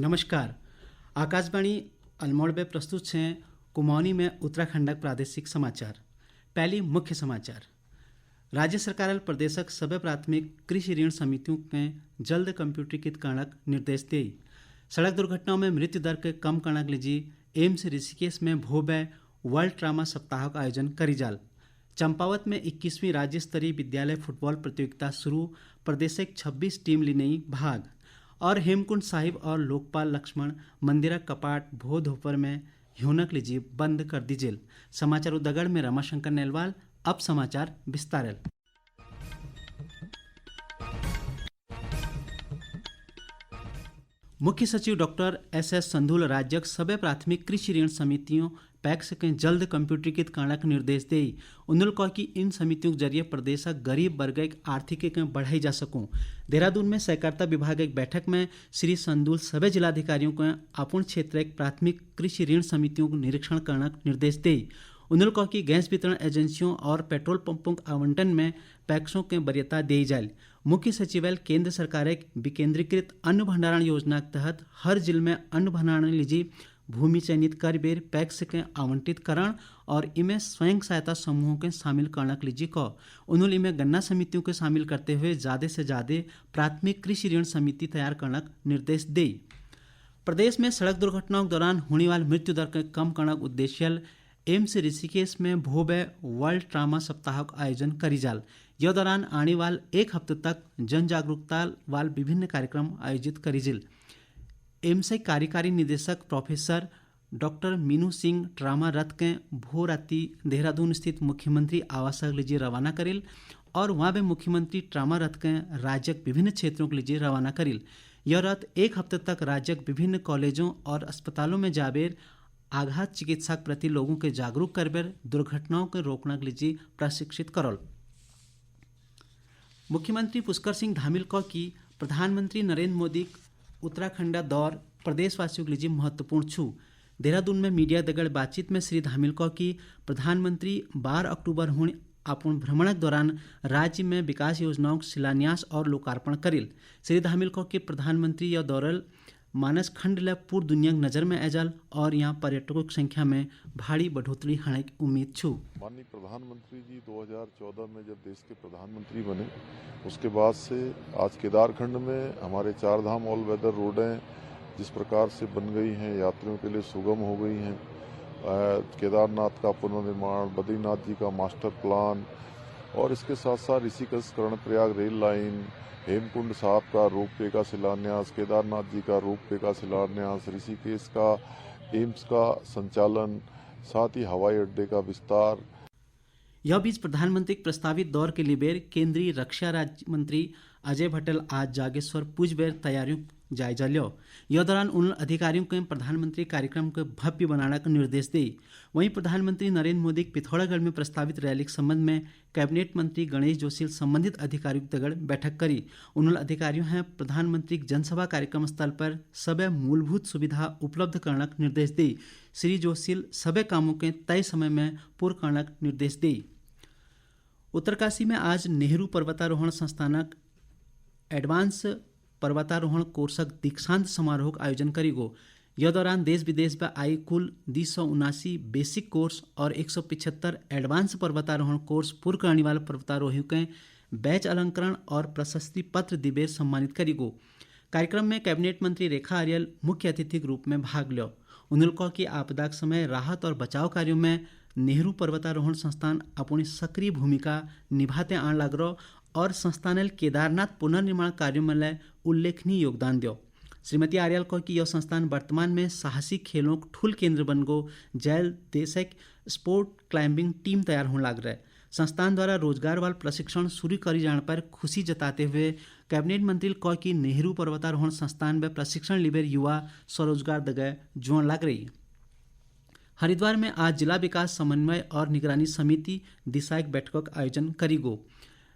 नमस्कार। आकाशवाणी अल्मोड़ में प्रस्तुत हैं कुमाऊनी में उत्तराखंडक प्रादेशिक समाचार। पहली मुख्य समाचार। राज्य सरकार प्रदेशक सभी प्राथमिक कृषि ऋण समितियों में जल्द कंप्यूटरीकृत करनक निर्देश दे। सड़क दुर्घटनाओं में मृत्यु दर के कम करनक लीजी एम्स ऋषिकेश में भोबे वर्ल्ड ट्रामा सप्ताह का आयोजन करी जाल। चंपावत में 21वीं राज्य स्तरीय विद्यालय फुटबॉल प्रतियोगिता शुरू, प्रदेशक 26 टीम लीनई भाग। और हेमकुंड साहिब और लोकपाल लक्ष्मण मंदिर कपाट भो दोपहर में ह्योनक लीजी बंद कर दीजिए। समाचार उदगड़ में रमाशंकर नेलवाल। अब समाचार विस्तार। मुख्य सचिव डॉक्टर एस संधुल राज्यक सभी प्राथमिक कृषि ऋण समितियों पैक्स के जल्द कंप्यूटरीकृत करनक निर्देश दे। उन्होंने कहा कि इन समितियों के जरिए प्रदेश गरीब वर्ग की आर्थिक बढ़ाई जा सकूं। देहरादून में सहकारिता विभाग एक बैठक में श्री संधुल सभी जिलाधिकारियों को अपन क्षेत्र के प्राथमिक कृषि ऋण समितियों को निरीक्षण करनक निर्देश दे। उन्होंने कहा कि गैस वितरण एजेंसियों और पेट्रोल पंपों के आवंटन में पैक्सों के वरीयता दी जाए। मुख्य सचिवालय केंद्र सरकार एक विकेंद्रीकृत अन्न भंडारण योजना के तहत हर जिले में अन्न भंडारण लीजी भूमि चयनित कर बेर पैक्स के आवंटित करण और इमें स्वयं सहायता समूहों के शामिल करनक लीजी को। उन्होंने इमें गन्ना समितियों के शामिल करते हुए ज़्यादा से ज़्यादा प्राथमिक कृषि ऋण समिति तैयार करनक निर्देश दे। प्रदेश में सड़क दुर्घटनाओं के दौरान होने वाली मृत्यु दर के कम करनक उद्देश्य एम्स ऋषिकेश में भोबे वर्ल्ड ट्रामा सप्ताह का आयोजन करी जाल। यह दौरान आने वाले एक हफ्ते तक जन जागरूकता वाल विभिन्न कार्यक्रम आयोजित करी जिल। एम्स के कार्यकारी निदेशक professor doctor Meenu Singh trauma रथ के भोर राति देहरादून स्थित मुख्यमंत्री आवास लीजिए रवाना करिल और वहाँ भी मुख्यमंत्री ट्रामा रथ के राज्य के विभिन्न क्षेत्रों के लीजिए रवाना करिल। यह रथ एक हफ्ते तक राज्य के विभिन्न कॉलेजों और अस्पतालों में जाबेर आघात चिकित्सा के प्रति लोगों के जागरूक करबेर दुर्घटनाओं के रोकने के लिए प्रशिक्षित करल। मुख्यमंत्री पुष्कर सिंह धामील को कि प्रधानमंत्री नरेंद्र मोदी उत्तराखंड दौर प्रदेशवासियों के लिए महत्वपूर्ण छू। देहरादून में मीडिया दगड़ बातचीत में श्री धामील को कि प्रधानमंत्री 12 अक्टूबर होने अपन भ्रमण के दौरान राज्य में विकास योजनाओं का शिलान्यास और लोकार्पण करिल। श्री धामील को कि प्रधानमंत्री यह दौरल मानस खंड ले पूरी दुनिया की नज़र में एजल और यहाँ पर्यटकों की संख्या में भारी बढ़ोतरी होने की उम्मीद छू। माननीय प्रधानमंत्री जी 2014 में जब देश के प्रधानमंत्री बने उसके बाद से आज केदारखंड में हमारे 4 धाम ऑल वेदर रोडें जिस प्रकार से बन गई हैं, यात्रियों के लिए सुगम हो गई हैं। केदारनाथ का पुनर्निर्माण, बद्रीनाथ जी का मास्टर प्लान और इसके साथ साथ ऋषिकेश कर्णप्रयाग रेल लाइन, हेमकुंड साहब का रोपवे का शिलान्यास, केदारनाथ जी का रोपवे का शिलान्यास, ऋषिकेश का एम्स का संचालन, साथ ही हवाई अड्डे का विस्तार। यह बीच प्रधानमंत्री के प्रस्तावित दौर के लिए बेर केंद्रीय रक्षा राज्य मंत्री अजय भट्टल आज जागेश्वर पूज बेर तैयारियों जायजा लियो। यह दौरान उन अधिकारियों को प्रधानमंत्री कार्यक्रम को भव्य बनाने का निर्देश दी। वहीं प्रधानमंत्री नरेंद्र मोदी पिथौरागढ़ में प्रस्तावित रैली के संबंध में कैबिनेट मंत्री गणेश जोशी संबंधित अधिकारियों तगड़ बैठक करी। उन्होंने अधिकारियों हैं प्रधानमंत्री जनसभा कार्यक्रम स्थल पर सभी मूलभूत सुविधा उपलब्ध करने का निर्देश दी। श्री जोशी सभी कामों के तय समय में पूर्ण करने का निर्देश दी। उत्तरकाशी में आज नेहरू पर्वतारोहण संस्थानक एडवांस पर्वतारोहण कोर्सक दीक्षांत समारोह का आयोजन करेगो। यह दौरान देश विदेश में आई कुल 279 बेसिक कोर्स और 175 एडवांस पर्वतारोहण कोर्स पूर्ण करने वाले पर्वतारोहियों के बैच अलंकरण और प्रशस्ति पत्र दिबेर सम्मानित करेगो। कार्यक्रम में कैबिनेट मंत्री रेखा आर्यल मुख्य अतिथि के रूप में भाग लियो। उन्होंने कहा कि आपदा के समय राहत और बचाव कार्यों में नेहरू पर्वतारोहण संस्थान अपनी सक्रिय भूमिका निभाते आने लग रहा और संस्थान केदारनाथ पुनर्निर्माण कार्यों में उल्लेखनीय योगदान दियो। श्रीमती आर्यल को कि यह संस्थान वर्तमान में साहसी खेलों का ठूल केंद्र बन गो जैल देशक स्पोर्ट क्लाइंबिंग टीम तैयार होने लग रहा है। संस्थान द्वारा रोजगार वाल प्रशिक्षण शुरू करी जाने पर खुशी जताते हुए कैबिनेट मंत्री को कि नेहरू पर्वतारोहण संस्थान में प्रशिक्षण लिबेर युवा स्वरोजगार दगे जोड़ लग रही। हरिद्वार में आज जिला विकास समन्वय और निगरानी समिति दिशा एक बैठक का आयोजन करेगो।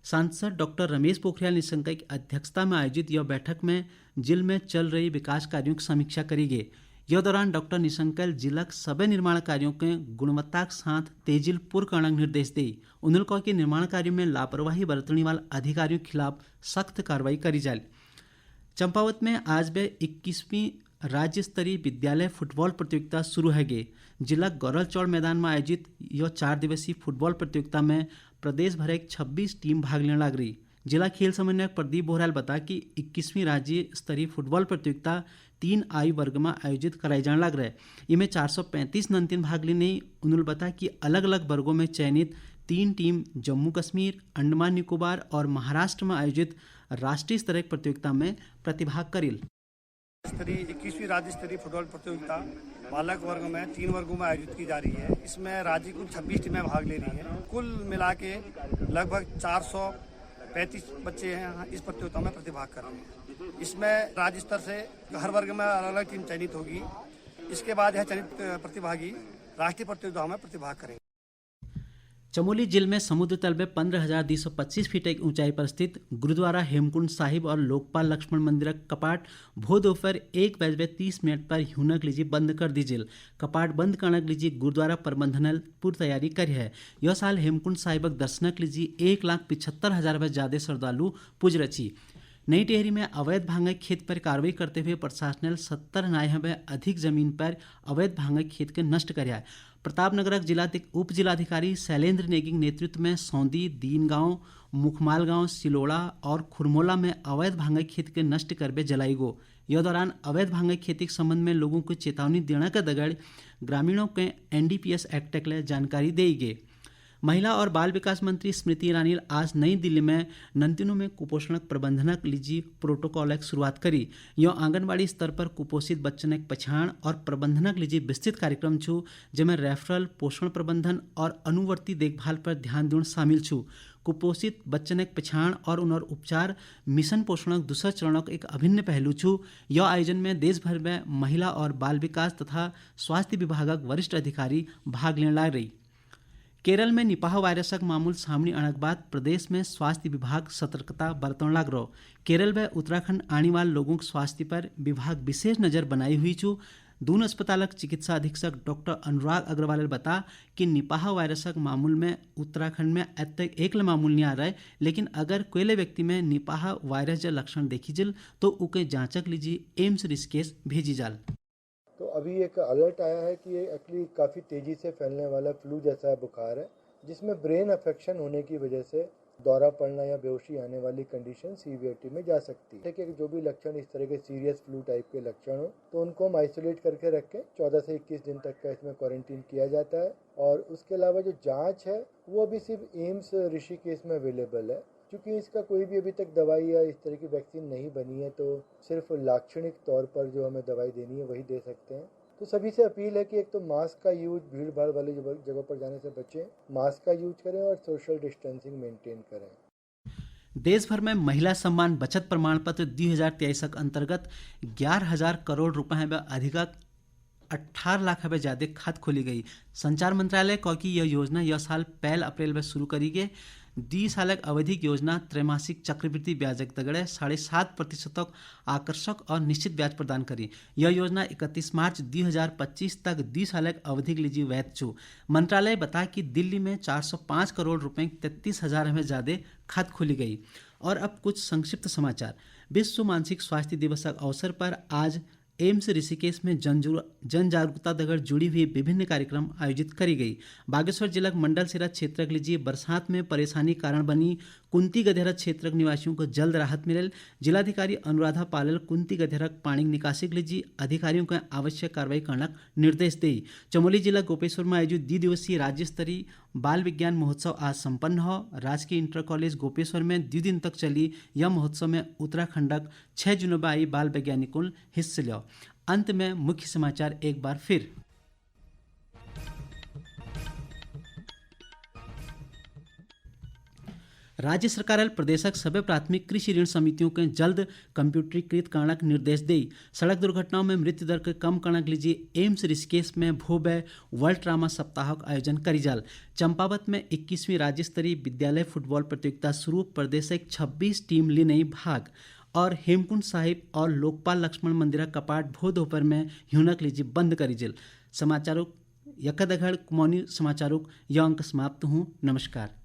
सांसद डॉक्टर रमेश पोखरियाल निशंक की अध्यक्षता में आयोजित यह बैठक में जिले में चल रही विकास कार्यों की समीक्षा करेंगे। यह दौरान डॉक्टर निशंक जिला के सभी निर्माण कार्यों के गुणवत्ता के साथ तेजिल पूर्ण करने का निर्देश दी। उन्होंने कहा कि निर्माण कार्यों में लापरवाही बरतने वाले अधिकारियों के खिलाफ सख्त कार्रवाई करी जाए। चंपावत में आज वे 21वीं राज्य स्तरीय विद्यालय फुटबॉल प्रतियोगिता शुरू है गे। जिला गौरल चौड़ मैदान में आयोजित यह 4 दिवसीय फुटबॉल प्रतियोगिता में प्रदेश भर एक 26 टीम भाग लेने लग रही। जिला खेल समन्वयक प्रदीप बोहराल बता कि 21वीं राज्य स्तरीय फुटबॉल प्रतियोगिता 3 आयु वर्ग में आयोजित कराई जाने लग रहा है। इनमें 435 नंतिन भाग लेने। उन्होंने बताया कि अलग अलग वर्गों में चयनित 3 टीम जम्मू कश्मीर, अंडमान निकोबार और महाराष्ट्र में आयोजित राष्ट्रीय स्तरीय प्रतियोगिता में प्रतिभाग करेल। 21वीं राज्य स्तरीय फुटबॉल प्रतियोगिता बालक वर्ग में 3 वर्गों में आयोजित की जा रही है। इसमें राज्य कुल 26 टीमें भाग ले रही हैं। कुल मिला के लगभग 435 बच्चे हैं इस प्रतियोगिता में प्रतिभाग कर रहे हैं। इसमें राज्य स्तर से हर वर्ग में अलग अलग टीम चयनित होगी। इसके बाद यह चयनित प्रतिभागी राष्ट्रीय प्रतियोगिताओं में प्रतिभाग करेंगे। चमोली जिले में समुद्र तल में 15,225 फीट की ऊंचाई पर स्थित गुरुद्वारा हेमकुंड साहिब और लोकपाल लक्ष्मण मंदिर कपाट भो दोपहर 1:30 पर ह्यूनक लीजिए बंद कर दीजिए। कपाट बंद करने के लीजिए गुरुद्वारा प्रबंधन पूरी तैयारी करी है। यह साल हेमकुंड साहिब दर्शन के लीजिए 1,75,000 से ज्यादा श्रद्धालु पुज रची। नई टेहरी में अवैध भांगे खेत पर कार्रवाई करते हुए प्रशासन ने 70 नाय में अधिक जमीन पर अवैध भांगे खेत के नष्ट कराया। प्रतापनगर जिला उप जिलाधिकारी शैलेंद्र नेगी के नेतृत्व में सौंदी, दीनगांव, मुखमाल गांव, सिलोड़ा और खुरमोला में अवैध भांगे खेत के नष्ट करबे जलाई गो। यह दौरान अवैध भांगे खेती के संबंध में लोगों को चेतावनी देने के दगड़ ग्रामीणों के NDPS एक्ट के लिए जानकारी दी गई। महिला और बाल विकास मंत्री स्मृति ईरानी आज नई दिल्ली में नंतिनों में कुपोषण प्रबंधन लीजिए प्रोटोकॉल की शुरुआत करी। यह आंगनबाड़ी स्तर पर कुपोषित बच्चन की पहचान और प्रबंधन लीजिए विस्तृत कार्यक्रम छू, जिसमें रेफरल, पोषण प्रबंधन और अनुवर्ती देखभाल पर ध्यान देना शामिल छू। कुपोषित बच्चन की पहचान और उनर उपचार मिशन पोषण दूसरा चरण का एक अभिन्न पहलू छू। यह आयोजन में देश भर में महिला और बाल विकास तथा स्वास्थ्य विभाग वरिष्ठ अधिकारी भाग लेने लग रही। केरल में निपाह वायरसक मामूल सामने आने के बाद प्रदेश में स्वास्थ्य विभाग सतर्कता बरतने लग रहा। केरल में उत्तराखंड आने वाले लोगों के स्वास्थ्य पर विभाग विशेष नज़र बनाई हुई छू। दून अस्पताल चिकित्सा अधीक्षक डॉक्टर अनुराग अग्रवाल ने बताया कि निपाह वायरसक मामूल में उत्तराखंड में अब तक एक मामूल नहीं आ रहा है, लेकिन अगर कोई व्यक्ति में निपाह वायरस जो लक्षण देखी जल तो उके जांचक लीजिए एम्स ऋषिकेश भेजी जाल। तो अभी एक अलर्ट आया है कि ये एक्चुअली काफ़ी तेज़ी से फैलने वाला फ्लू जैसा बुखार है, जिसमें ब्रेन अफेक्शन होने की वजह से दौरा पड़ना या बेहोशी आने वाली कंडीशन सीवियरिटी में जा सकती है। कि जो भी लक्षण इस तरह के सीरियस फ्लू टाइप के लक्षण हो तो उनको हम आइसोलेट करके रखें। 14 से 21 दिन तक का इसमें क्वारंटीन किया जाता है। और उसके अलावा जो जाँच है वो अभी सिर्फ एम्स ऋषिकेश में अवेलेबल है। क्योंकि इसका कोई भी अभी तक दवाई या इस तरह की वैक्सीन नहीं बनी है, तो सिर्फ लाक्षणिक तौर पर जो हमें दवाई देनी है वही दे सकते हैं। तो सभी से अपील है कि एक तो मास्क का यूज, भीड़ भाड़ वाली जगह पर जाने से बचें, मास्क का यूज करें और सोशल डिस्टेंसिंग मेंटेन करें। देश भर में महिला सम्मान बचत प्रमाण पत्र 2023 के अंतर्गत 11,000 करोड़ रुपए में अधिक 18 लाख से ज्यादा खात खोली गई। संचार मंत्रालय कहा कि यह योजना यह साल 1 अप्रैल में शुरू करी गई। 20 साल अवधि योजना त्रैमासिक चक्रवृद्धि ब्याज दगड़े 7.5% आकर्षक और निश्चित ब्याज प्रदान करी। यह योजना 31 मार्च 2025 तक 20 साल अवधि के लिए वैध छू। मंत्रालय बताया कि दिल्ली में 405 करोड़ रुपए 33,000 में ज्यादा खात खोली गई। और अब कुछ संक्षिप्त समाचार। विश्व मानसिक स्वास्थ्य दिवस के अवसर पर आज एम्स ऋषिकेश में जन जागरूकता दगड़ जुड़ी हुई विभिन्न कार्यक्रम आयोजित करी गई। बागेश्वर जिला मंडल सिरा क्षेत्र के लिए बरसात में परेशानी कारण बनी कुंती गधेरा क्षेत्र के निवासियों को जल्द राहत मिले। जिलाधिकारी अनुराधा पालल कुंती गधेरा पानी निकासी के लिए अधिकारियों को आवश्यक कार्रवाई करने निर्देश दी। चमोली जिला गोपेश्वर में आयोजित 2 दिवसीय राज्य स्तरीय बाल विज्ञान महोत्सव आज संपन्न हो। राजकीय इंटर कॉलेज गोपेश्वर में 2 दिन तक चली यह महोत्सव में उत्तराखंड 6 जुनूबाई बाल वैज्ञानिकों हिस्से लिया। अंत में मुख्य समाचार एक बार फिर। राज्य सरकार प्रदेशक सभी प्राथमिक कृषि ऋण समितियों के जल्द कंप्यूटरीकृत करने के निर्देश दी। सड़क दुर्घटनाओं में मृत्यु दर के कम करने के लिए एम्स ऋषिकेश में भोबे वर्ल्ड ट्रामा सप्ताह का आयोजन करी जाल। चंपावत में 21वीं राज्य स्तरीय विद्यालय फुटबॉल प्रतियोगिता शुरू, प्रदेश 26 टीम ली नहीं भाग। और हेमकुंड साहिब और लोकपाल लक्ष्मण मंदिर कपाट भो दोपहर में ह्यूनक लीजिए बंद करी जेल। समाचारों यकदगढ़ कुमौनी समाचारों यह अंक समाप्त हूँ। नमस्कार।